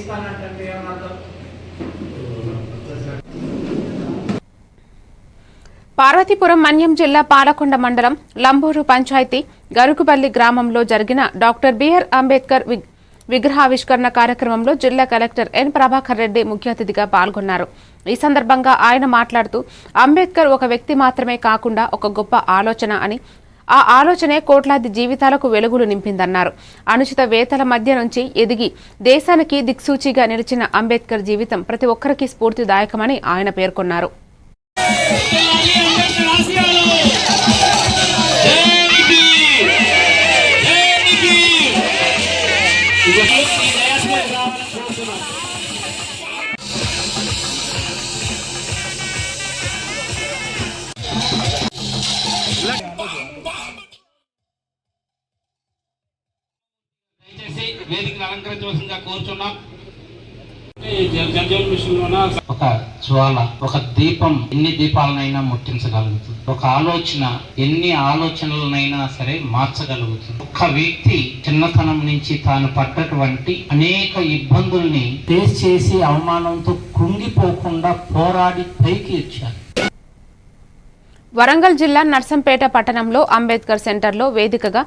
ఇస్తానంటే ఏమన్నా పార్వతీపురం మన్యం జిల్లా పాలకొండ మండలం లంబూరు పంచాయతీ గరుకుపల్లి గ్రామంలో జరిగిన డాక్టర్ బిఆర్ అంబేద్కర్ విగ్రహావిష్కరణ కార్యక్రమంలో జిల్లా కలెక్టర్ ఎన్ ప్రభాకర్ రెడ్డి ముఖ్య అతిథిగా పాల్గొన్నారు. ఈ సందర్భంగా ఆయన మాట్లాడుతూ అంబేద్కర్ ఒక వ్యక్తి మాత్రమే కాకుండా ఒక గొప్ప ఆలోచన అని, ఆ ఆలోచనే కోట్లాది జీవితాలకు వెలుగులు నింపిందన్నారు. అనుచిత వేతల మధ్య నుంచి ఎదిగి దేశానికి దిక్సూచిగా నిలిచిన అంబేద్కర్ జీవితం ప్రతి ఒక్కరికి స్ఫూర్తిదాయకమని ఆయన పేర్కొన్నారు. వేదికను అలంకరించవలసిందిగా కోరుచున్నాం. ఒక జ్వాల, ఒక దీపం ఎన్ని దీపాలనైనా ముట్టించగలుగుతుంది. ఒక ఆలోచన ఎన్ని ఆలోచనలనైనా సరే మార్చగలుగుతుంది. ఒక వ్యక్తి చిన్నతనం నుంచి తాను పడ్డటువంటి అనేక ఇబ్బందుల్ని ఫేస్ చేసి అవమానంతో కృంగిపోకుండా పోరాడి పైకి వచ్చారు. వరంగల్ జిల్లా నర్సంపేట పట్టణంలో అంబేద్కర్ సెంటర్లో వేదికగా